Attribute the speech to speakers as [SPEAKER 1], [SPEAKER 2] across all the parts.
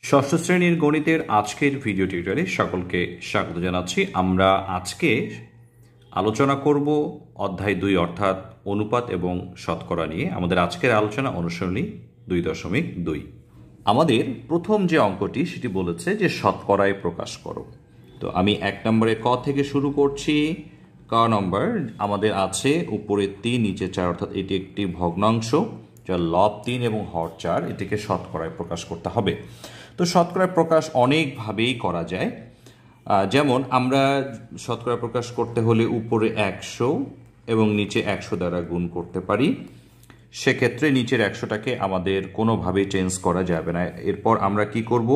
[SPEAKER 1] ষষ্ঠ শ্রেণীর গণিতের আজকের ভিডিও টিউটোরিয়ালে সকলকে স্বাগত জানাচ্ছি। আমরা আজকে আলোচনা করব অধ্যায় 2 অর্থাৎ অনুপাত এবং শতকরা নিয়ে। আমাদের আজকের আলোচনা অনুসরণী 2.2। আমাদের প্রথম যে অঙ্কটি সেটি বলেছে যে শতকরায় প্রকাশ করো। তো আমি 1 নম্বরে ক থেকে শুরু করছি। ক নম্বর আমাদের আছে উপরে 3 নিচে 4 অর্থাৎ এটি একটি ভগ্নাংশ যার লব 3 এবং হর 4, এটিকে শতকরায় প্রকাশ করতে হবে। তো শতকরায় প্রকাশ অনেকভাবেই করা যায়। যেমন আমরা শতকরা প্রকাশ করতে হলে উপরে 100 এবং নিচে 100 দ্বারা গুণ করতে পারি। সেক্ষেত্রে নিচের 100টাকে আমাদের কোনোভাবেই চেঞ্জ করা যাবে না। এরপর আমরা কি করব,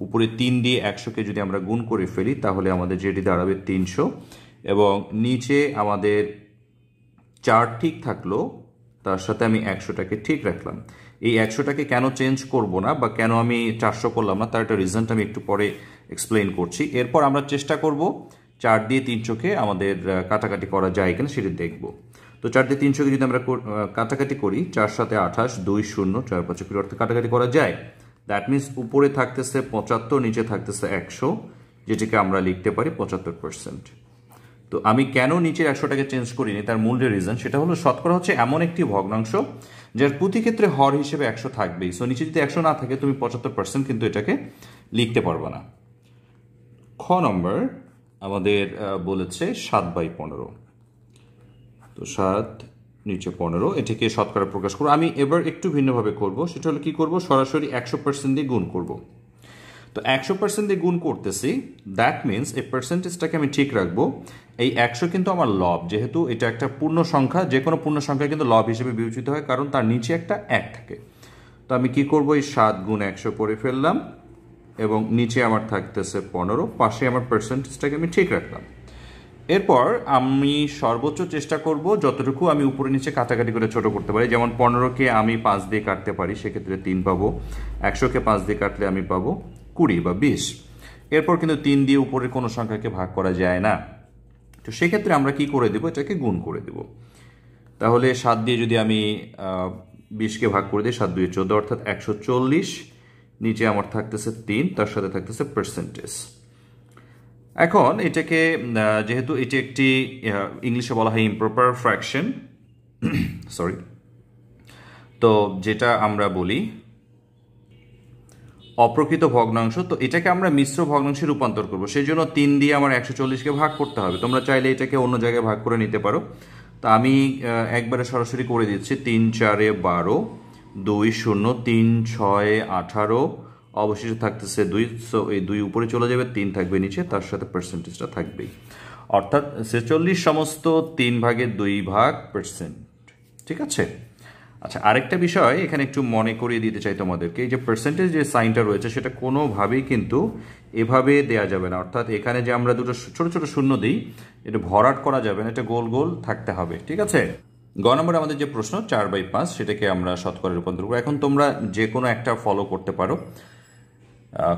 [SPEAKER 1] উপরে 3 দিয়ে 100কে যদি আমরা গুণ করে ফেলি তাহলে আমাদের যেটি দাঁড়াবে 300 এবং নিচে আমাদের 4 ঠিক থাকলো, তার সাথে আমি 100টাকে ঠিক রাখলাম। এই 100টাকে কেন চেঞ্জ করব না বা কেন আমি 400 করলাম না তার একটা রিজনটা আমি একটু পরে এক্সপ্লেইন করছি। এরপর আমরা চেষ্টা করব 4 দিয়ে 300কে আমাদের কাটাকাটি করা যায় কিনা সেটি দেখব। তো 4 দিয়ে 300কে যদি আমরা কাটাকাটি করি, 4 সাথে 28, 2 0, 4 5 অর্থে কাটাকাটি করা যায়। দ্যাট মিনস উপরে থাকতেছে 75, নিচে থাকতেছে 100, যেটিকে আমরা লিখতে পারি 75%। তো আমি কেন নিচের 100টাকে চেঞ্জ করিনি তার মূল যে রিজন সেটা হলো শতকরা হচ্ছে এমন একটি ভগ্নাংশ যার প্রতি ক্ষেত্রে হর হিসেবে 100 থাকবেই। সো নিচে যদি 100 না থাকে তুমি 75% কিন্তু এটাকে লিখতে পারবে না। খ নম্বর আমাদের বলেছে 7/15। তো 7 নিচে 15, এটিকে শতকরা প্রকাশ করবো। আমি এবার একটু ভিন্নভাবে করব, সেটা হলো কি করব, সরাসরি 100% দিয়ে গুণ করব। তো 100% দিয়ে গুণ করতেছি, দ্যাট মিনস এই পার্সেন্টেজটাকে আমি ঠিক রাখবো। এই 100 কিন্তু আমার লব, যেহেতু এটা একটা পূর্ণ সংখ্যা, যে কোনো পূর্ণ সংখ্যা কিন্তু লব হিসেবে বিবেচিত হয় কারণ তার নিচে একটা 1 থাকে। তো আমি কি করব, এই 7 গুণ 100 করে ফেললাম এবং নিচে আমার থাকতেছে 15, পাশে আমার পার্সেন্টেজটাকে আমি ঠিক রাখলাম। এরপর আমি সর্বোচ্চ চেষ্টা করব যতটুকু আমি উপরে নিচে কাটাকাটি করে ছোট করতে পারি। যেমন 15কে আমি 5 দিয়ে কাটতে পারি, সেক্ষেত্রে 3 পাবো। 100কে 5 দিয়ে কাটলে আমি পাবো 20 বা 20। এরপর কিন্তু 3 দিয়ে উপরের কোনো সংখ্যাকে ভাগ করা যায় না। তো সেক্ষেত্রে আমরা কি করে দেব, এটাকে গুণ করে দেব। তাহলে 7 দিয়ে যদি আমি 20কে ভাগ করে দিই, 7 2 14 অর্থাৎ 140। নিচে আমার থাকতেছে 3, তার সাথে থাকতেছে পার্সেন্টেজ। এখন এটাকে যেহেতু এটি একটি ইংলিশে বলা হয় ইমপ্রপার ফ্র্যাকশন, সরি, তো যেটা আমরা বলি অপ্রকৃত ভগ্নাংশ, তো এটাকে আমরা মিশ্র ভগ্নাংশে রূপান্তর করব। সেই জন্য 3 দিয়ে আমার 140কে ভাগ করতে হবে। তোমরা চাইলে এটাকে অন্য জায়গায় ভাগ করে নিতে পারো। তো আমি একবারে সরাসরি করে দিচ্ছি। 3 4 12, 2 0, 3 6 18, অবশেষে থাকতেছে 2। সো এই 2 উপরে চলে যাবে, 3 থাকবে নিচে, তার সাথে পার্সেন্টেজটা থাকবেই। অর্থাৎ 46 সমস্ত 3 ভাগের 2 ভাগ %। ঠিক আছে। আচ্ছা, আরেকটা বিষয় এখানে একটু মনে করিয়ে দিতে চাই তোমাদেরকে, এই যে পার্সেন্টেজ যে সাইনটা রয়েছে সেটা কোনোভাবেই কিন্তু এভাবে দেয়া যাবে না। অর্থাৎ এখানে যে আমরা দুটো ছোট ছোট শূন্য দিই, এটা ভরাট করা যাবে না, এটা গোল গোল থাকতে হবে। ঠিক আছে। গ নম্বরে আমাদের যে প্রশ্ন 4/5, সেটাকে আমরা শতকরায় রূপান্তর করব। এখন তোমরা যে কোনো একটা ফলো করতে পারো,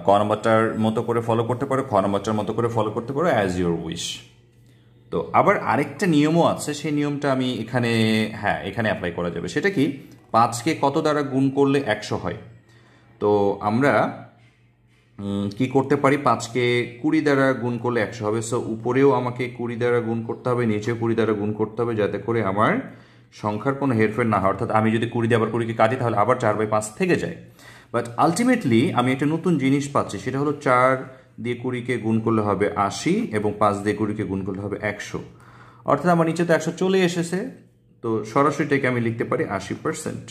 [SPEAKER 1] ক নম্বরটার মতো করে ফলো করতে পারো, খ নম্বরটার মতো করে ফলো করতে পারো, অ্যাজ ইউর উইশ। তো আবার আরেকটা নিয়মও আছে, সেই নিয়মটা আমি এখানে অ্যাপ্লাই করা যাবে। সেটা কি, 5কে কত দ্বারা গুণ করলে 100 হয়। তো আমরা কি করতে পারি, 5কে 20 দ্বারা গুণ করলে 100 হবে। সো উপরেও আমাকে 20 দ্বারা গুণ করতে হবে, নিচেও 20 দ্বারা গুণ করতে হবে, যাতে করে আমার সংখ্যার কোনো হেরফের না হয়। অর্থাৎ আমি যদি 20 দিয়ে আবার 20কে কাটি তাহলে আবার 4/5 থেকে যায়। বাট আলটিমেটলি আমি একটা নতুন জিনিস পাচ্ছি, সেটা হলো 4 দিয়ে 20কে গুণ করলে হবে 80 এবং 5 দিয়ে 20কে গুণ করলে হবে 100। অর্থাৎ আমার নিচে তো 100 চলে এসেছে, তো সরাসরি এটাকে আমি লিখতে পারি 80%।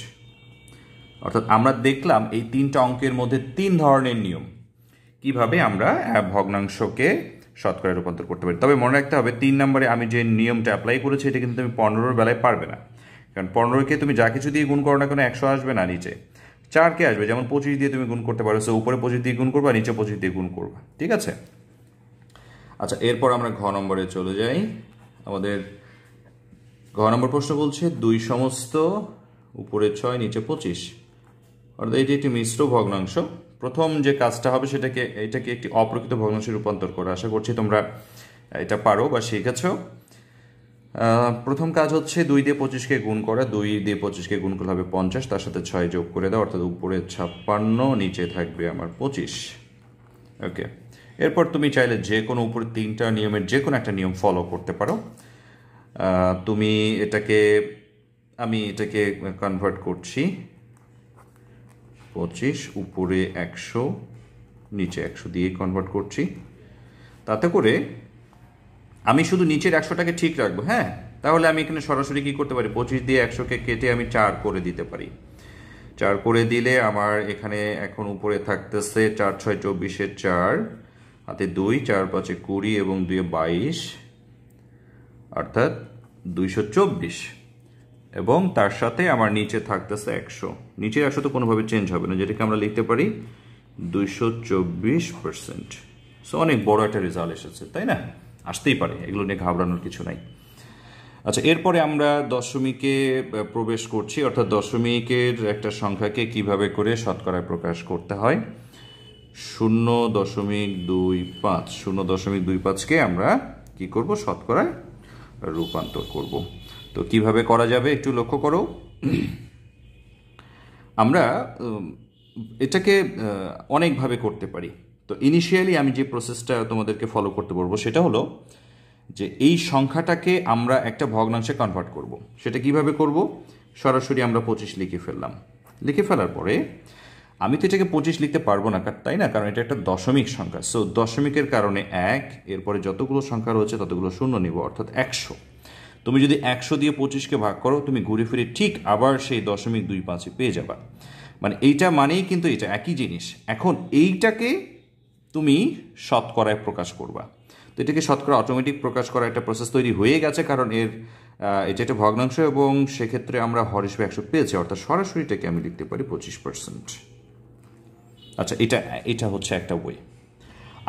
[SPEAKER 1] অর্থাৎ আমরা দেখলাম এই 3টা অঙ্কের মধ্যে 3 ধরনের নিয়ম কিভাবে আমরা ভগ্নাংশকে শতকরায় রূপান্তর করতে পারি। তবে মনে রাখতে হবে 3 নম্বরে আমি যে নিয়মটা অ্যাপ্লাই করেছি এটা কিন্তু তুমি 15-র বেলায় পারবে না, কারণ 15কে তুমি যা কিছু দিয়ে গুণ করো না কেন 100 আসবে না, নিচে 4কে আসবে। যেমন 25 দিয়ে তুমি গুণ করতে পারো, সো উপরে 25 দিয়ে গুণ করবা, নিচে 25 দিয়ে গুণ করবা। ঠিক আছে। আচ্ছা, এরপর আমরা ঘ নম্বরে চলে যাই। আমাদের ঘ নম্বর প্রশ্ন বলছে 2 সমস্ত, উপরে 6 নিচে 25, অর্থাৎ এটি একটি মিশ্র ভগ্নাংশ। প্রথম যে কাজটা হবে এটাকে একটি অপ্রকৃত ভগ্নাংশে রূপান্তর করা। আশা করছি তোমরা এটা পারো বা শিখেছ। প্রথম কাজ হচ্ছে 2 দিয়ে 25কে গুণ করা। 2 দিয়ে 25কে গুণ করলে হবে 50, তার সাথে 6 যোগ করে দাও, অর্থাৎ উপরে 56, নিচে থাকবে আমার 25। ওকে, এরপর তুমি চাইলে যে কোনো উপরে 3টা নিয়মের যে কোনো একটা নিয়ম ফলো করতে পারো। তুমি আমি এটাকে কনভার্ট করছি। 25 উপরে 100 নিচে 100 দিয়ে কনভার্ট করছি। তাতে করে আমি শুধু নিচের 100টাকে ঠিক রাখবো। হ্যাঁ, তাহলে আমি এখানে সরাসরি কি করতে পারি, 25 দিয়ে 100কে কেটে আমি 4 করে দিতে পারি। 4 করে দিলে আমার এখানে এখন উপরে থাকতেছে 4 6 24 4 হাতে 2, 4 5 20 এবং 2 22, অর্থাৎ 224। এবং তার সাথে আমার নিচে থাকতেছে 100। নিচের 100 তো কোনোভাবে চেঞ্জ হবে না, যেটাকে আমরা লিখতে পারি 224%। সো অনেক বড় একটা রেজাল্ট এসেছে, তাই না? আসতেই পারে, এগুলো নিয়ে ঘাবড়ানোর কিছু নাই। আচ্ছা, এরপরে আমরা দশমিকে প্রবেশ করছি, অর্থাৎ দশমিকের একটা সংখ্যাকে কিভাবে করে শতকরায় প্রকাশ করতে হয়। 0.25, 0.25কে আমরা কি করব, শতকরায় রূপান্তর করব। তো কিভাবে করা যাবে একটু লক্ষ্য করো। আমরা এটাকে অনেকভাবে করতে পারি। তো ইনিশিয়ালি আমি যে প্রসেসটা তোমাদেরকে ফলো করতে বলবো সেটা হলো যে এই সংখ্যাটাকে আমরা একটা ভগ্নাংশে কনভার্ট করব। সেটা কিভাবে করব, সরাসরি আমরা 25 লিখে ফেললাম। লিখে ফেলার পরে আমি তো এটাকে 25 লিখতে পারবো না, তাই না? কারণ এটা একটা দশমিক সংখ্যা। সো দশমিকের কারণে 1, এরপরে যতগুলো সংখ্যা রয়েছে ততগুলো শূন্য নিব, অর্থাৎ 100। তুমি যদি 100 দিয়ে 25কে ভাগ করো, তুমি ঘুরে ফিরে ঠিক আবার সেই 0.25 পেয়ে যাবা। মানে এইটা মানেই কিন্তু এটা একই জিনিস। এখন এইটাকে তুমি শতকরায় প্রকাশ করবা। তো এটাকে শতকরা অটোমেটিক প্রকাশ করা একটা প্রসেস তৈরি হয়ে গেছে, কারণ এটা একটা ভগ্নাংশ এবং সেক্ষেত্রে আমরা হর হিসেবে 100 পেয়েছি, অর্থাৎ সরাসরি এটাকে আমি লিখতে পারি 25%। আচ্ছা, এটা হচ্ছে একটা ওয়ে।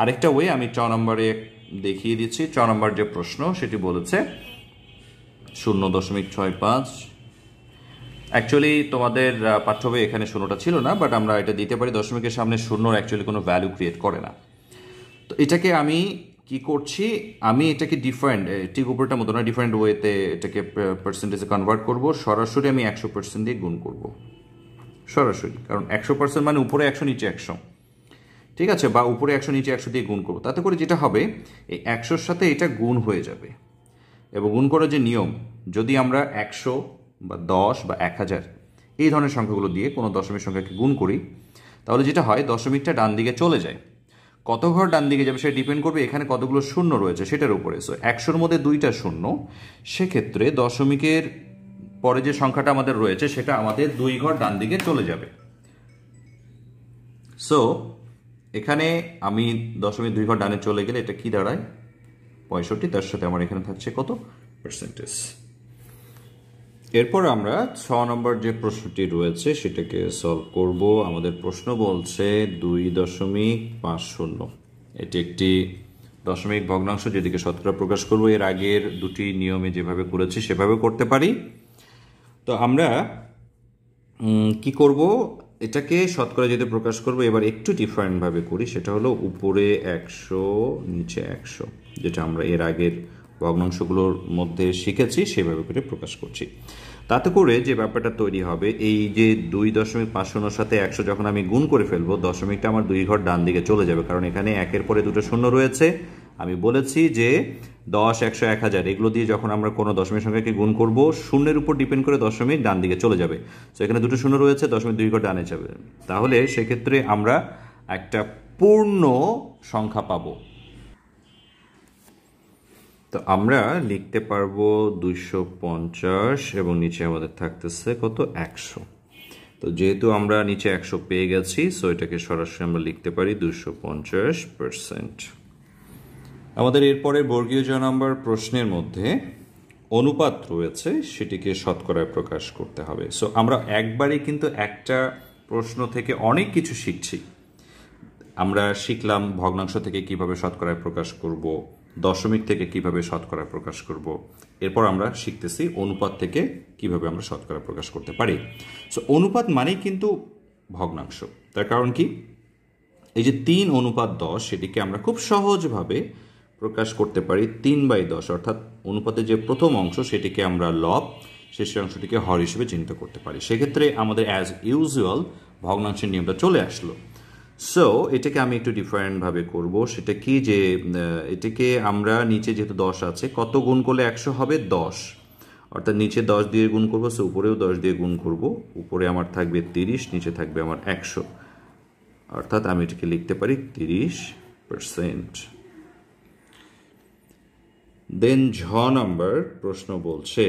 [SPEAKER 1] আরেকটা ওয়ে আমি 6 নম্বরে দেখিয়ে দিচ্ছি। 6 নম্বর যে প্রশ্ন সেটি বলেছে 0.65। অ্যাকচুয়ালি তোমাদের পাঠ্য বইয়ে এখানে শূন্যটা ছিল না, বাট আমরা এটা দিতে পারি। দশমিকের সামনে শূন্যর অ্যাকচুয়ালি কোনো ভ্যালু ক্রিয়েট করে না। তো এটাকে আমি কি করছি, আমি এটাকে ডিফারেন্ট, ঠিক উপরটার মতো না, ডিফারেন্ট ওয়েতে এটাকে পার্সেন্টেজে কনভার্ট করব। সরাসরি আমি 100% দিয়ে গুণ করব, সরাসরি। কারণ 100% মানে উপরে 100 নিচে 100, ঠিক আছে? বা উপরে 100 নিচে 100 দিয়ে গুণ করব। তাতে করে যেটা হবে, এই 100-র সাথে এটা গুণ হয়ে যাবে। এবং গুণ করার যে নিয়ম, যদি আমরা 100 বা 10 বা 1000 এই ধরনের সংখ্যাগুলো দিয়ে কোনো দশমিক সংখ্যাকে গুণ করি, তাহলে যেটা হয়, দশমিকটা ডান দিকে চলে যায়। কত ঘর ডান দিকে যাবে সেটা ডিপেন্ড করবে এখানে কতগুলো শূন্য রয়েছে সেটার উপরে। সো 100-র মধ্যে 2টা শূন্য, সেক্ষেত্রে দশমিকের পরে যে সংখ্যাটা আমাদের রয়েছে সেটা আমাদের 2 ঘর ডান দিকে চলে যাবে। সো এখানে আমি দশমিক 2 ঘর ডানে চলে গেলে এটা কি দাঁড়ায়, 65। তার সাথে আমার এখানে থাকছে কত, পার্সেন্টেজ। এরপর আমরা 6 নম্বর যে প্রশ্নটি রয়েছে সেটাকে সলভ করব। আমাদের প্রশ্ন বলছে 2.50। এটি একটি দশমিক ভগ্নাংশ যেদিকে শতকরা প্রকাশ করব। এর আগের দুটি নিয়মে যেভাবে করেছি সেভাবে করতে পারি। তো আমরা কি করব, এটাকে শতকরা যদি প্রকাশ করব, এবার একটু ডিফারেন্টভাবে করি। সেটা হলো উপরে 100 নিচে 100, যেটা আমরা এর আগের ভগ্নাংশগুলোর মধ্যে শিখেছি সেভাবে করে প্রকাশ করছি। তাতে করে যে ব্যাপারটা তৈরি হবে, এই যে 2.50 সাথে 100 যখন আমি গুণ করে ফেলবো, দশমিকটা আমার 2 ঘর ডান দিকে চলে যাবে, কারণ এখানে একের পরে দুটো শূন্য রয়েছে। আমি বলেছি যে 10, 100, 1000 এগুলো দিয়ে যখন আমরা কোনো দশমিক সংখ্যাকে গুণ করব, শূন্যের উপর ডিপেন্ড করে দশমিক ডান দিকে চলে যাবে। তো এখানে দুটো শূন্য রয়েছে, দশমিক 2 ঘর ডানে যাবে। তাহলে সেক্ষেত্রে আমরা একটা পূর্ণ সংখ্যা পাবো। তো আমরা লিখতে পারবো 250 এবং নিচে আমাদের থাকতেছে কত, 100। তো যেহেতু আমরা নিচে 100 পেয়ে গেছি, সো এটাকে সরাসরি আমরা লিখতে পারি 250%। আমাদের এরপরে বর্গীয় জ নম্বর প্রশ্নের মধ্যে অনুপাত রয়েছে, সেটিকে শতকরায় প্রকাশ করতে হবে। সো আমরা একবারে কিন্তু একটা প্রশ্ন থেকে অনেক কিছু শিখছি। আমরা শিখলাম ভগ্নাংশ থেকে কিভাবে শতকরায় প্রকাশ করব, দশমিক থেকে কিভাবে শতকরা প্রকাশ করব। এরপর আমরা শিখতেছি অনুপাত থেকে কিভাবে আমরা শতকরা প্রকাশ করতে পারি। সো অনুপাত মানেই কিন্তু ভগ্নাংশ। তার কারণ কি, এই যে 3:10 সেটিকে আমরা খুব সহজভাবে প্রকাশ করতে পারি 3/10, অর্থাৎ অনুপাতের যে প্রথম অংশ সেটিকে আমরা লব, শেষের অংশটিকে হর হিসেবে চিহ্নিত করতে পারি। সেক্ষেত্রে আমাদের অ্যাজ ইউজুয়াল ভগ্নাংশের নিয়মটা চলে আসলো। সো এটাকে আমি একটু ডিফারেন্টভাবে করব। সেটা কি যে এটাকে আমরা নিচে যেহেতু 10 আছে, কত গুণ করলে 100 হবে? 10, অর্থাৎ নিচে 10 দিয়ে গুণ করবো, সো উপরেও 10 দিয়ে গুণ করব। উপরে আমার থাকবে 30, নিচে থাকবে আমার 100, অর্থাৎ আমি এটাকে লিখতে পারি 30%। দেন ঝ নাম্বার প্রশ্ন বলছে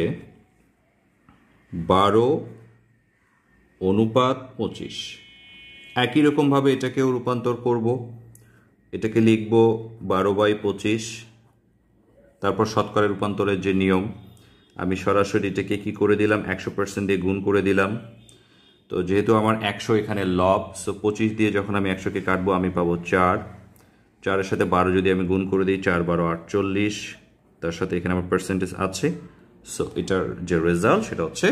[SPEAKER 1] 12:25। একই রকমভাবে এটাকেও রূপান্তর করব। এটাকে লিখব 12/25। তারপর শতকরা রূপান্তরের যে নিয়ম, আমি সরাসরি এটাকে কি করে দিলাম, 100% দিয়ে গুণ করে দিলাম। তো যেহেতু আমার 100 এখানে লব, সো 25 দিয়ে যখন আমি 100কে কাটবো আমি পাবো 4। 4-এর সাথে 12 যদি আমি গুণ করে দিই, 4×12 48, তার সাথে এখানে আমার পার্সেন্টেজ আছে। সো এটার যে রেজাল্ট সেটা হচ্ছে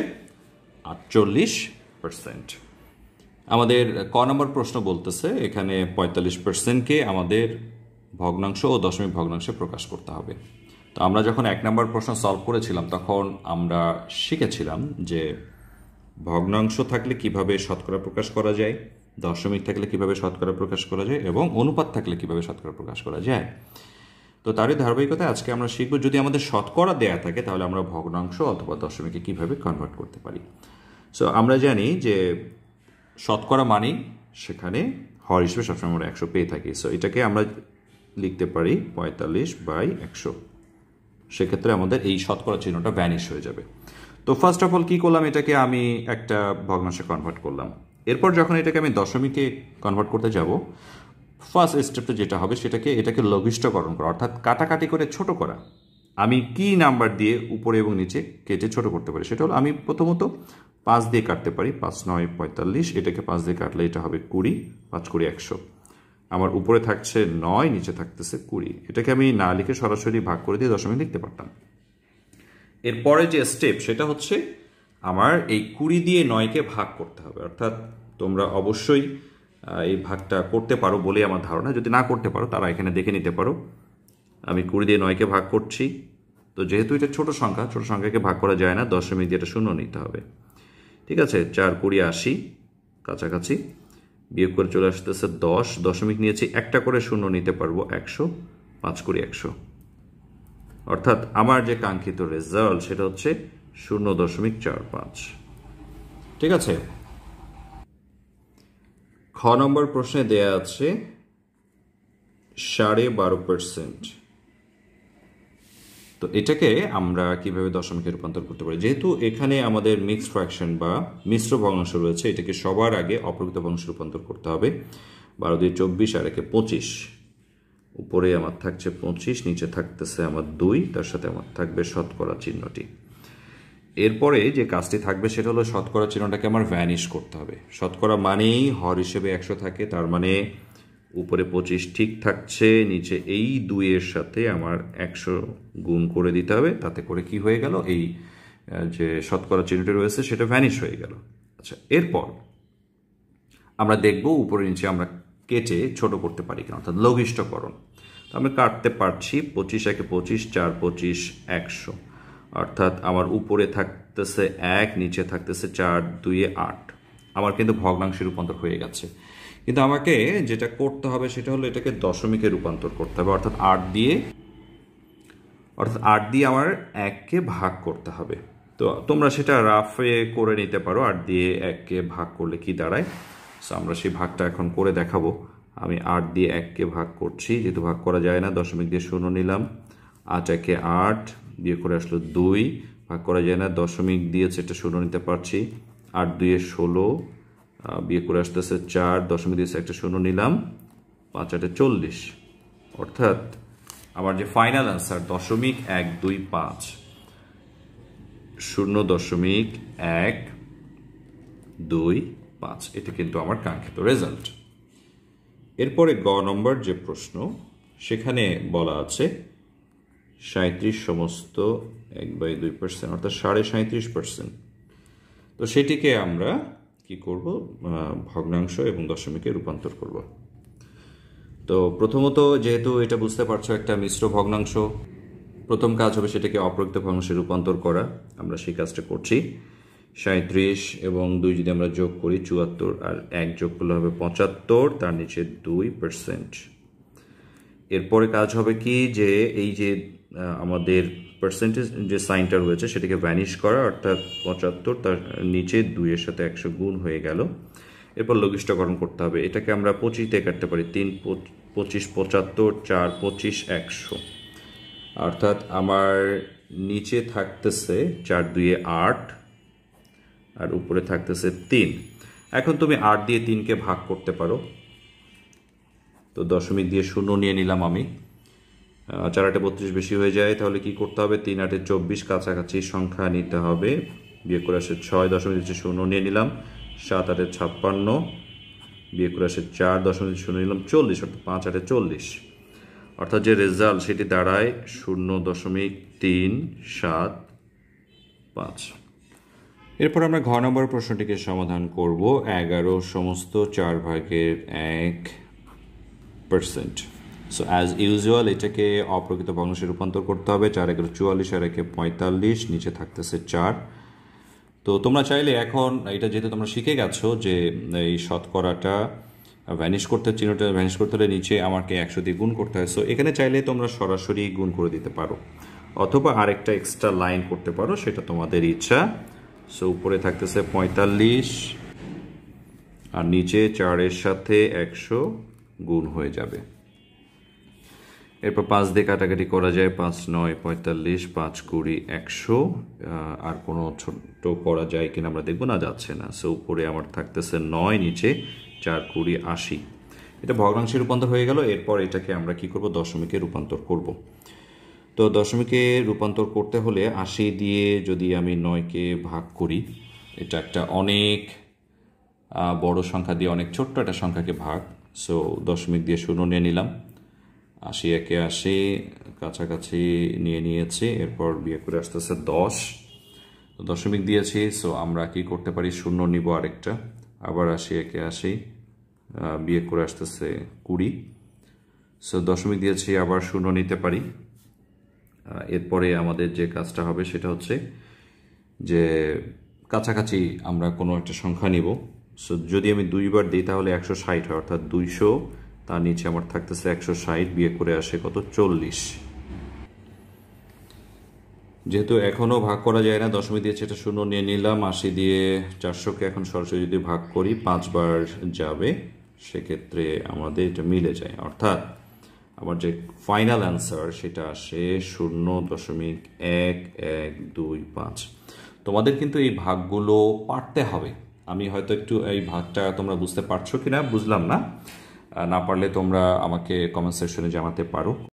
[SPEAKER 1] 48%। আমাদের ক নম্বর প্রশ্ন বলতেছে এখানে 45%কে আমাদের ভগ্নাংশ ও দশমিক ভগ্নাংশে প্রকাশ করতে হবে। তো আমরা যখন 1 নম্বর প্রশ্ন সলভ করেছিলাম তখন আমরা শিখেছিলাম যে ভগ্নাংশ থাকলে কিভাবে শতকরা প্রকাশ করা যায়, দশমিক থাকলে কিভাবে শতকরা প্রকাশ করা যায়, এবং অনুপাত থাকলে কিভাবে শতকরা প্রকাশ করা যায়। তো তারই ধারাবাহিকতায় আজকে আমরা শিখব যদি আমাদের শতকরা দেয়া থাকে তাহলে আমরা ভগ্নাংশ অথবা দশমিকে কিভাবে কনভার্ট করতে পারি। সো আমরা জানি যে শতকরা মানেই সেখানে হর হিসেবে সবসময় আমরা 100 পেয়ে থাকি। সো এটাকে আমরা লিখতে পারি 45/100। সেক্ষেত্রে আমাদের এই শতকরা চিহ্নটা ভ্যানিশ হয়ে যাবে। তো ফার্স্ট অফ অল কী করলাম, এটাকে আমি একটা ভগ্নাংশে কনভার্ট করলাম। এরপর যখন এটাকে আমি দশমিকে কনভার্ট করতে যাব, ফার্স্ট স্টেপটা যেটা হবে এটাকে লঘিষ্ঠকরণ করা, অর্থাৎ কাটাকাটি করে ছোট করা। আমি কি নাম্বার দিয়ে উপরে এবং নিচে কেটে ছোট করতে পারি সেটা হলো, আমি প্রথমত 5 দিয়ে কাটতে পারি। 5×9 45, এটাকে 5 দিয়ে কাটলে এটা হবে 20, 5×20 100। আমার উপরে থাকছে 9, নিচে থাকতেছে 20। এটাকে আমি না লিখে সরাসরি ভাগ করে দিয়ে দশমিক লিখতে পারতাম। এরপরে যে স্টেপ সেটা হচ্ছে আমার এই 20 দিয়ে 9কে ভাগ করতে হবে। অর্থাৎ তোমরা অবশ্যই এই ভাগটা করতে পারো বলে আমার ধারণা, যদি না করতে পারো তারা এখানে দেখে নিতে পারো। আমি 20 দিয়ে 9কে ভাগ করছি। তো যেহেতু এটা ছোট সংখ্যাকে ভাগ করা যায় না, দশমিক দিয়ে এটা শূন্য নিতে হবে। ঠিক আছে, 4×20 80, কাছাকাছি। বিয়োগ করে চলে আসতেছে 10, দশমিক নিয়েছি, একটা করে শূন্য নিতে পারবো 100, 5×20 100। অর্থাৎ আমার যে কাঙ্ক্ষিত রেজাল্ট সেটা হচ্ছে 0.45। ঠিক আছে। খ নম্বর প্রশ্নে দেয়া আছে 12.5%। তো এটাকে আমরা কিভাবে দশমিকে রূপান্তর করতে পারি, যেহেতু এখানে আমাদের মিক্সড ফ্র্যাকশন বা মিশ্র ভগ্নাংশ রয়েছে, এটাকে সবার আগে অপ্রকৃত ভগ্নাংশে রূপান্তর করতে হবে। 12 দিয়ে 24 আর একে 25, উপরে আমার থাকছে 25, নিচে থাকতেছে আমার 2, তার সাথে আমার থাকবে শতকরা চিহ্নটি। এরপরে যে কাজটি থাকবে সেটা হলো শতকরা চিহ্নটাকে আমার ভ্যানিশ করতে হবে। শতকরা মানেই হর হিসেবে 100 থাকে, তার মানে উপরে 25 ঠিক থাকছে, নিচে এই 2 এর সাথে আমার 100 গুণ করে দিতে হবে। তাতে করে কি হয়ে গেল, এই যে শতকরা চিহ্নটি রয়েছে সেটা ভ্যানিশ হয়ে গেল। আচ্ছা, এরপর আমরা দেখব উপরে নিচে আমরা কেটে ছোট করতে পারি কিনা, অর্থাৎ লঘিষ্ঠকরণ। তো আমরা কাটতে পারছি। 25 একে 25, 4×25 100, অর্থাৎ আমার উপরে থাকতেছে 1, নিচে থাকতেছে 4×2 8। আমার কিন্তু ভগ্নাংশে রূপান্তর হয়ে গেছে। কিন্তু আমাকে যেটা করতে হবে সেটা হলো এটাকে দশমিকে রূপান্তর করতে হবে, অর্থাৎ 8 দিয়ে আমার 1কে ভাগ করতে হবে। তো তোমরা সেটা রাফে করে নিতে পারো, 8 দিয়ে 1কে ভাগ করলে কি দাঁড়ায়। সো আমরা সেই ভাগটা এখন করে দেখাবো। আমি 8 দিয়ে 1কে ভাগ করছি, যেহেতু ভাগ করা যায় না দশমিক দিয়ে 0 নিলাম। 8 একে 8, দিয়ে করে আসলো 2, ভাগ করা যায় না, দশমিক দিয়েছে এটা 0 নিতে পারছি। 8×2 16, বিয়ে করে আসতেছে 4, দশমিক দিয়েছে একটা 0 নিলাম। 5×8 40, অর্থাৎ আমার যে ফাইনাল আনসার 0.125, 0.125, এটা কিন্তু আমার কাঙ্ক্ষিত রেজাল্ট। এরপরে গ নম্বর যে প্রশ্ন সেখানে বলা আছে 37 সমস্ত 1/2%, অর্থাৎ 37.5%। তো সেটিকে আমরা কি করব, ভগ্নাংশ এবং দশমিকে রূপান্তর করব। তো প্রথমত যেহেতু এটা বুঝতে পারছো একটা মিশ্র ভগ্নাংশ, প্রথম কাজ হবে সেটাকে অপ্রকৃত ভগ্নাংশে রূপান্তর করা। আমরা সেই কাজটা করছি। 37 এবং 2 যদি আমরা যোগ করি 74, আর 1 যোগ করলে হবে 75, তার নিচে 2%। এরপরে কাজ হবে কি যে এই যে আমাদের পার্সেন্টেজ যে সাইনটা রয়েছে সেটাকে ভ্যানিশ করা, অর্থাৎ 75 তার নিচে 2 এর সাথে 100 গুণ হয়ে গেল। এরপর লঘিষ্ঠকরণ করতে হবে। এটাকে আমরা 25 দিয়ে কাটতে পারি। 3 25 75, 4 25 100, অর্থাৎ আমার নিচে থাকতেছে 4 2 8 আর উপরে থাকতেছে 3। এখন তুমি 8 দিয়ে 3কে ভাগ করতে পারো। তো দশমিক দিয়ে 0 নিয়ে নিলাম আমি। 4 8 32 বেশি হয়ে যায়, তাহলে কি করতে হবে? 3 8 24, কাছাকাছি সংখ্যা নিতে হবে। বিয়োগ করে আসে 6, দশমিক দিয়ে 0 নিয়ে নিলাম। 7 8 56, বিয়োগ করে আসে 4, দশমিক দিয়ে 0 নিলাম 40, অর্থাৎ 5 8 40। অর্থাৎ যে রেজাল্ট সেটি দাঁড়ায় 0.375। এরপর আমরা ঘ নম্বর প্রশ্নটিকে সমাধান করব। 11 সমস্ত 4 ভাগের 1%। সো অ্যাজ ইউজুয়াল এটাকে অপ্রকৃত ভগ্নাংশে রূপান্তর করতে হবে। 4 11 44, আর 1 45, নিচে থাকতেছে 4। তো তোমরা চাইলে এখন এটা যেহেতু তোমরা শিখে গেছো যে এই শতকরাটা ভ্যানিশ করতে, চিহ্নটা ভ্যানিশ করতে হলে নিচে আমাকে 100 দিয়ে গুণ করতে হয়। সো এখানে চাইলে তোমরা সরাসরি গুণ করে দিতে পারো, অথবা আরেকটা এক্সট্রা লাইন করতে পারো, সেটা তোমাদের ইচ্ছা। সো উপরে থাকতেছে 45 আর নিচে 4 এর সাথে 100 গুণ হয়ে যাবে। এরপর 5 দিয়ে কাটাকাটি করা যায়। 5 9 45, 5 20 100। আর কোনো ছোট করা যায় কিনা আমরা দেখবো, না যাচ্ছে না। সো উপরে আমার থাকতেছে 9, নিচে 4 20 80। এটা ভগ্নাংশে রূপান্তর হয়ে গেল। এরপর এটাকে আমরা কি করব? দশমিকে রূপান্তর করব। তো দশমিকে রূপান্তর করতে হলে 80 দিয়ে যদি আমি 9কে ভাগ করি, এটা একটা অনেক বড় সংখ্যা দিয়ে অনেক ছোট্ট একটা সংখ্যাকে ভাগ। সো দশমিক দিয়ে 0 নিয়ে নিলাম। 80 একে 80, কাছাকাছি নিয়ে নিয়েছি। এরপর বিয়োগ করে আসতেছে 10। দশমিক দিয়েছি, সো আমরা কি করতে পারি? 0 নিব আরেকটা। আবার 80 একে 80, বিয়োগ করে আসতেছে 20। সো দশমিক দিয়েছি, আবার 0 নিতে পারি। এরপরে আমাদের যে কাজটা হবে সেটা হচ্ছে যে কাছাকাছি আমরা কোনো একটা সংখ্যা নিব। সো যদি আমি 2 বার দিই তাহলে 160 হয়, অর্থাৎ 200, তার নিচে আমার থাকতেছে 160, বিয়োগ করে আসে কত? 40। যেহেতু এখনও ভাগ করা যায় না, দশমিক দিয়েছে, এটা 0 নিয়ে নিলাম। 80 দিয়ে 400কে এখন সরাসরি যদি ভাগ করি 5 বার যাবে, সেক্ষেত্রে আমাদের এটা মিলে যায়। অর্থাৎ আমার যে ফাইনাল অ্যান্সার সেটা আসে 0.1125। তোমাদের কিন্তু এই ভাগগুলো পারতে হবে। আমি হয়তো একটু এই ভাগটা তোমরা বুঝতে পারছো কিনা বুঝলাম না। না পারলে তোমরা আমাকে কমেন্ট সেকশনে জানাতে পারো।